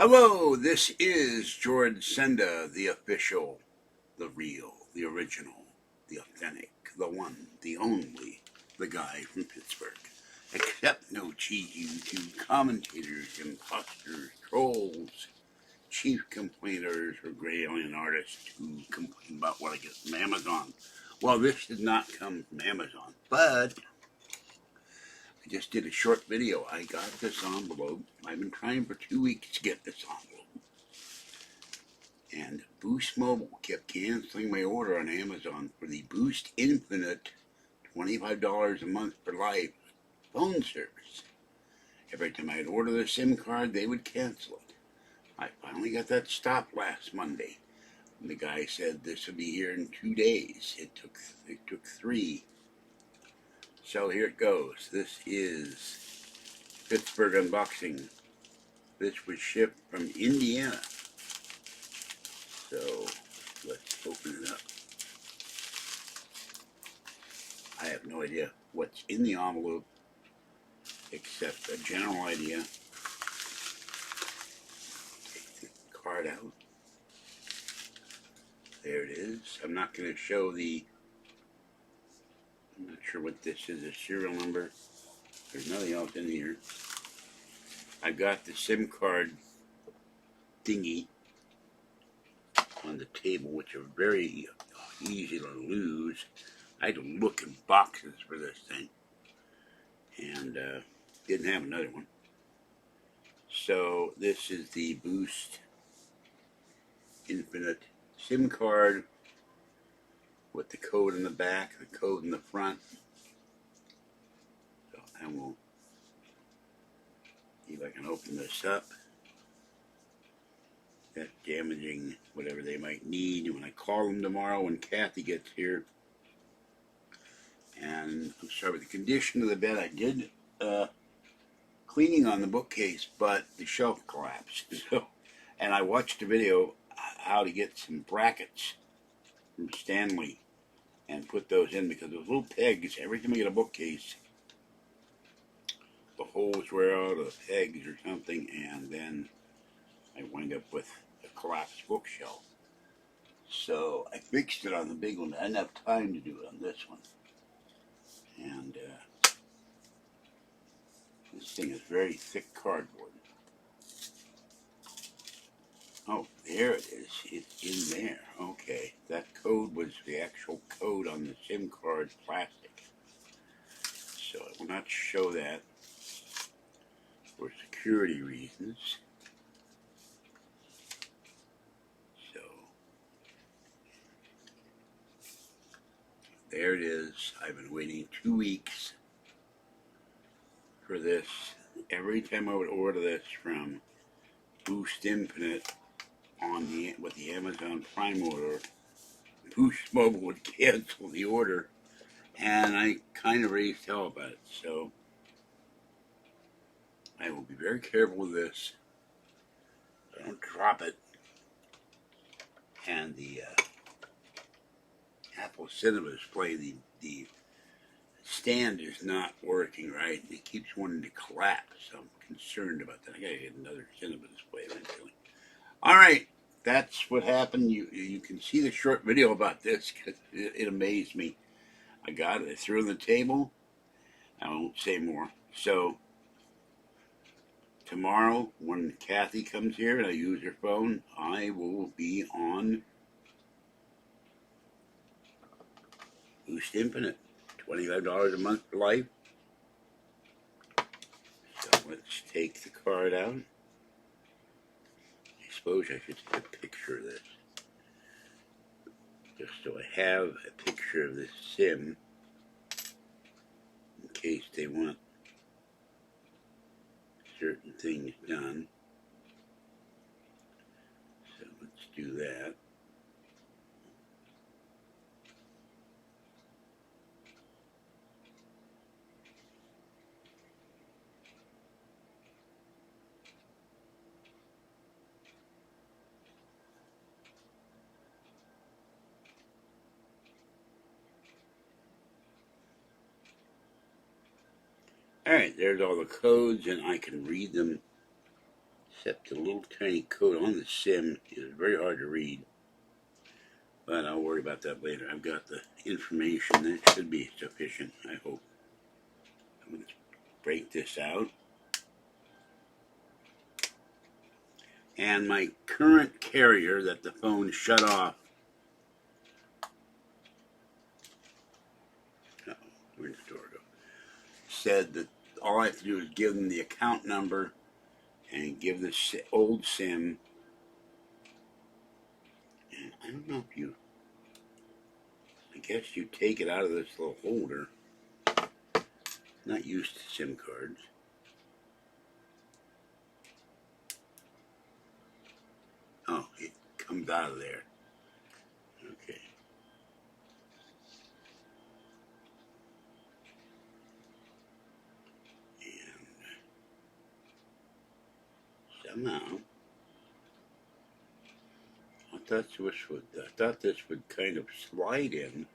Hello, this is George Senda, the official, the real, the original, the authentic, the one, the only, the guy from Pittsburgh. Accept no cheesy YouTube commentators, imposters, trolls, chief complainers, or gray alien artists who complain about what I get from Amazon. Well, this did not come from Amazon, but I just did a short video. I got this envelope. I've been trying for 2 weeks to get this envelope. And Boost Mobile kept canceling my order on Amazon for the Boost Infinite $25 a month for life phone service. Every time I'd order the SIM card, they would cancel it. I finally got that stopped last Monday. And the guy said this would be here in 2 days. It took 3. So here it goes. This is Pittsburgh unboxing. This was shipped from Indiana. So let's open it up. I have no idea what's in the envelope except a general idea. Take the card out. There it is. I'm not going to show the, I'm not sure what this is, a serial number. There's nothing else in here. I've got the SIM card thingy on the table, which are very easy to lose. I had to look in boxes for this thing, and didn't have another one. So this is the Boost Infinite SIM card with the code in the back, the code in the front. So I will see if I can open this up. That's damaging whatever they might need when I call them tomorrow when Kathy gets here. And I'm sorry, with the condition of the bed, I did cleaning on the bookcase, but the shelf collapsed. So, and I watched a video how to get some brackets from Stanley and put those in, because those little pegs, every time I get a bookcase, the holes wear out of the pegs or something, and then I wind up with a collapsed bookshelf. So I fixed it on the big one. I didn't have time to do it on this one. And this thing is very thick cardboard. Oh, there it is. It's in there. Okay. That code was the actual code on the SIM card plastic. So I will not show that for security reasons. So there it is. I've been waiting 2 weeks for this. Every time I would order this from Boost Infinite with the Amazon Prime order, Boost Mobile would cancel the order, and I kind of raised hell about it. So I will be very careful with this. I don't drop it. And the Apple Cinema display, the stand is not working right. It keeps wanting to collapse. So I'm concerned about that. I gotta get another cinema display eventually. All right, that's what happened. You can see the short video about this because it amazed me. I got it. I threw it on the table. I won't say more. So tomorrow, when Kathy comes here and I use her phone, I will be on Boost Infinite. $25 a month for life. So let's take the card out. I suppose I should take a picture of this, just so I have a picture of this SIM in case they want certain things done. So let's do that. Alright, there's all the codes, and I can read them Except the little tiny code on the SIM is very hard to read. But I'll worry about that later. I've got the information that should be sufficient, I hope. I'm going to break this out. And my current carrier that the phone shut off. Where'd the door go? Said that all I have to do is give them the account number and give the old SIM. And I don't know if you, I guess you take it out of this little holder. Not used to SIM cards. Oh, it comes out of there. Okay. And somehow, I thought this would kind of slide in.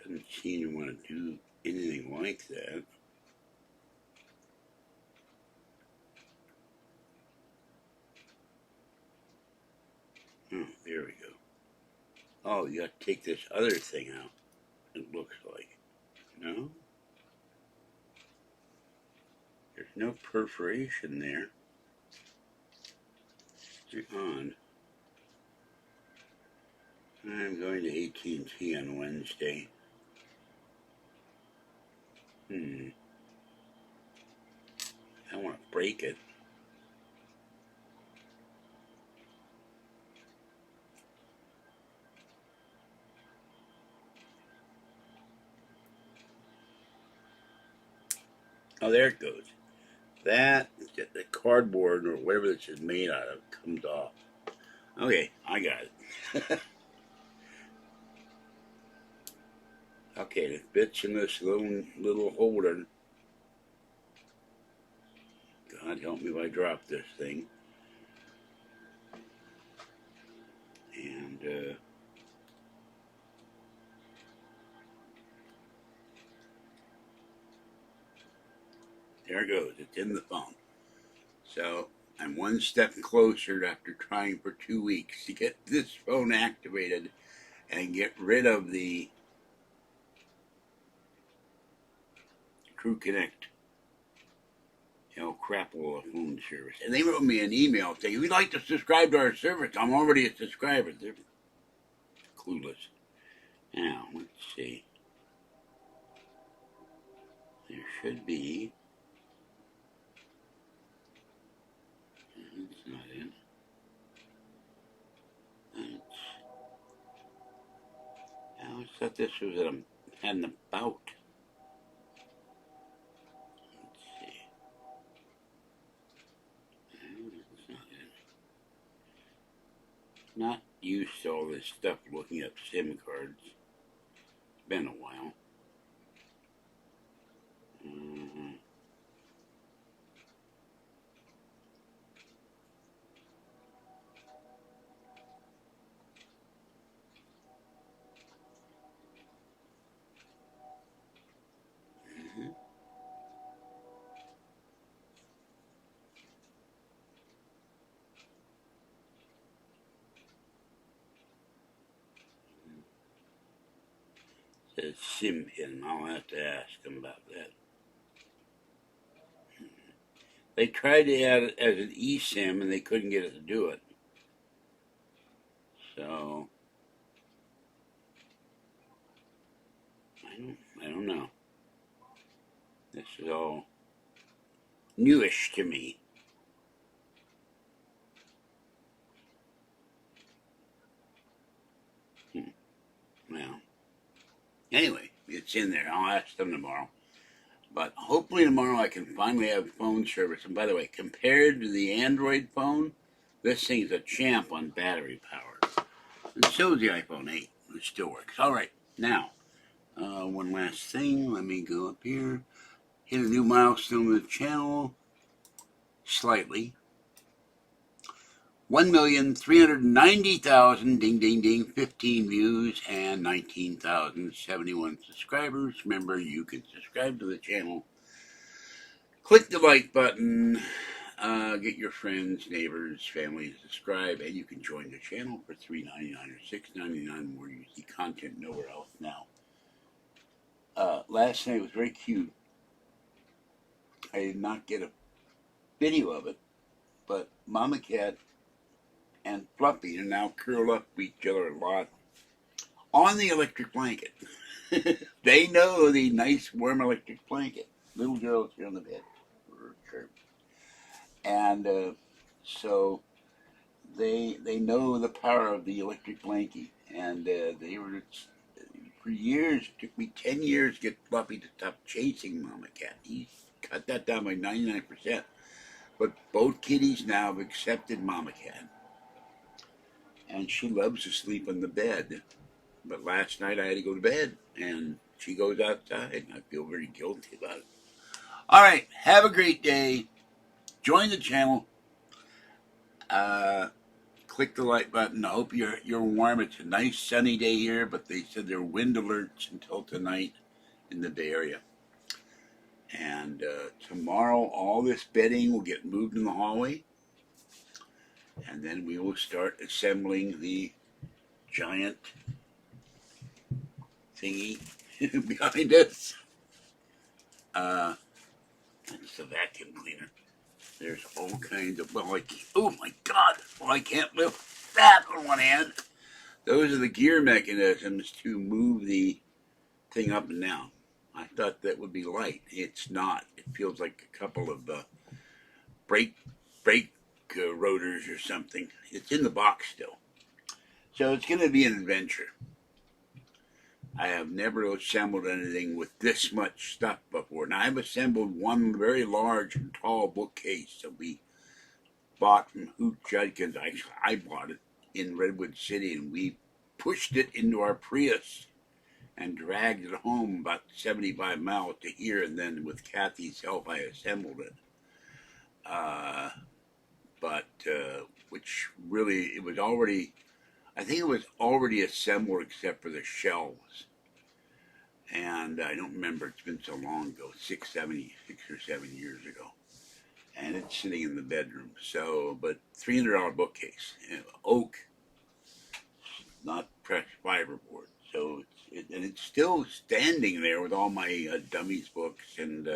Doesn't seem to want to do anything like that. Oh, there we go. Oh, you got to take this other thing out, it looks like. No? There's no perforation there. It's on. I'm going to AT&T on Wednesday. I want to break it. Oh, there it goes. That, the cardboard or whatever this is made out of comes off. Okay, I got it. Okay, it fits in this little holder. God help me if I drop this thing. And there it goes. It's in the phone. So I'm one step closer after trying for 2 weeks to get this phone activated and get rid of the True Connect, crapola phone service. And they wrote me an email saying, if you'd like to subscribe to our service, I'm already a subscriber. They're clueless. Now, let's see. There should be. That's not it. I always thought this was had an about. Not used to all this stuff looking up SIM cards. It's been a while. Says SIM pin. I'll have to ask them about that. They tried to add it as an eSIM and they couldn't get it to do it. So I don't know. This is all newish to me. Well, anyway, it's in there. I'll ask them tomorrow. But hopefully tomorrow I can finally have phone service. And by the way, compared to the Android phone, this thing's a champ on battery power. And so is the iPhone 8. It still works. All right, now, one last thing. Let me go up here. Hit a new milestone in the channel. Slightly. 1,390,000 ding ding ding 15 views and 19,071 subscribers. Remember, you can subscribe to the channel. Click the like button. Get your friends, neighbors, family to subscribe, and you can join the channel for $3.99 or $6.99, where you see content nowhere else now. Last night was very cute. I did not get a video of it, but Mama Cat and Fluffy are now curled up with each other a lot on the electric blanket. They know the nice warm electric blanket. Little girls here on the bed. And so they know the power of the electric blanket. And they were, for years, it took me 10 years to get Fluffy to stop chasing Mama Cat. He cut that down by 99%. But both kitties now have accepted Mama Cat. And she loves to sleep on the bed. But last night I had to go to bed, and she goes outside, and I feel very guilty about it. All right, have a great day. Join the channel. Click the like button. I hope you're warm. It's a nice sunny day here, but they said there are wind alerts until tonight in the Bay Area. And tomorrow, all this bedding will get moved in the hallway, and then we will start assembling the giant thingy behind us. It's the vacuum cleaner. There's all kinds of, well, like, oh my God, well, I can't lift that on one hand. Those are the gear mechanisms to move the thing up and down. I thought that would be light. It's not. It feels like a couple of brake rotors or something. It's in the box still. So it's going to be an adventure. I have never assembled anything with this much stuff before. Now, I've assembled one very large and tall bookcase that we bought from Hoot Judkins. I bought it in Redwood City, and we pushed it into our Prius and dragged it home about 75 miles to here, and then with Kathy's help, I assembled it. Which really, it was already, I think it was already assembled except for the shelves. And I don't remember, it's been so long ago, 6 or 7 years ago. And it's sitting in the bedroom. So, but $300 bookcase, oak, not pressed fiberboard. So, it's still standing there with all my dummies books and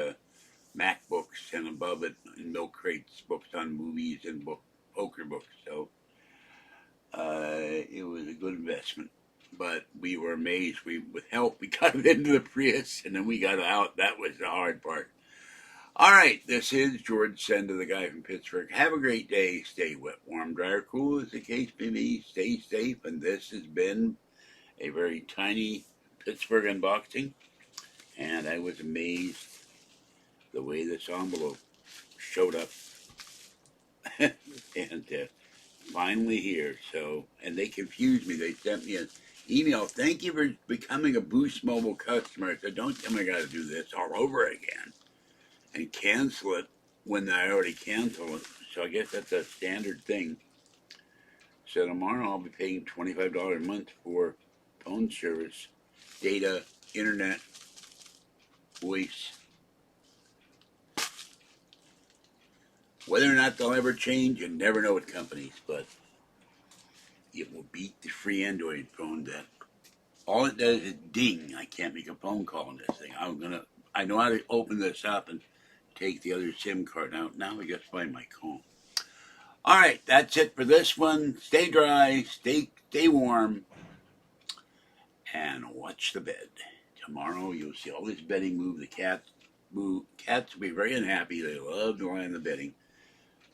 Mac books, and above it, milk crates, books on movies and poker books. So, it was a good investment. But we were amazed. With help, we got it into the Prius, and then we got out. That was the hard part. All right, this is George Senda, the guy from Pittsburgh. Have a great day. Stay wet, warm, dry, or cool, as the case may be. Stay safe, and this has been a very tiny Pittsburgh unboxing, and I was amazed the way this envelope showed up. And finally here. So, and they confused me. They sent me an email. Thank you for becoming a Boost Mobile customer. I said, don't tell me I got to do this all over again and cancel it when I already canceled it. So I guess that's a standard thing. So tomorrow I'll be paying $25 a month for phone service, data, internet, voice. Whether or not they'll ever change, you never know with companies, but it will beat the free Android phone that all it does is ding. I can't make a phone call on this thing. I know how to open this up and take the other SIM card out. Now I just find my comb. All right, that's it for this one. Stay dry, stay warm, and watch the bed. Tomorrow you'll see all this bedding move. The cats move. Cats will be very unhappy. They love to lie on the bedding.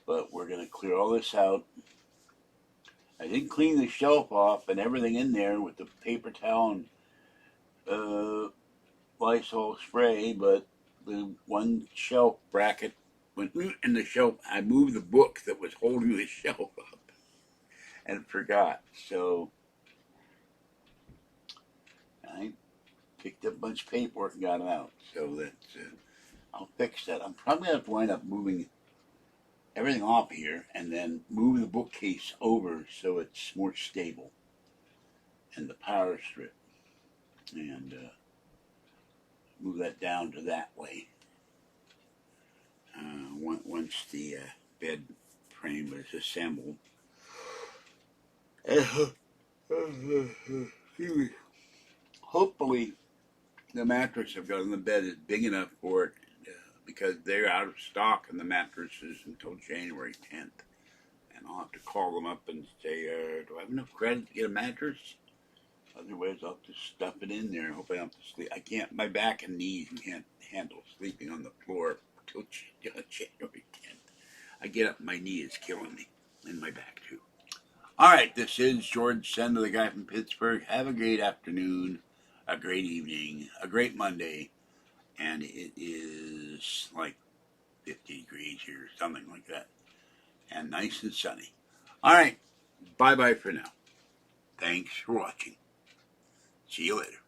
But we're going to clear all this out. I didn't clean the shelf off and everything in there with the paper towel and Lysol spray, but the one shelf bracket went in the shelf. I moved the book that was holding the shelf up and forgot. So I picked up a bunch of paperwork and got it out. So that's I'll fix that. I'm probably going to have to wind up moving everything off here and then move the bookcase over so it's more stable, and the power strip, and move that down to that way. Once the bed frame is assembled. Hopefully the mattress I've got in the bed is big enough for it, because they're out of stock in the mattresses until January 10th. And I'll have to call them up and say, do I have enough credit to get a mattress? Otherwise, I'll just stuff it in there. I hope I don't have to sleep. I can't, my back and knees can't handle sleeping on the floor until January 10th. I get up, my knee is killing me, and my back too. All right, this is George Senda, the guy from Pittsburgh. Have a great afternoon, a great evening, a great Monday, and it is like 50 degrees here, something like that, and nice and sunny. All right, bye-bye for now. Thanks for watching. See you later.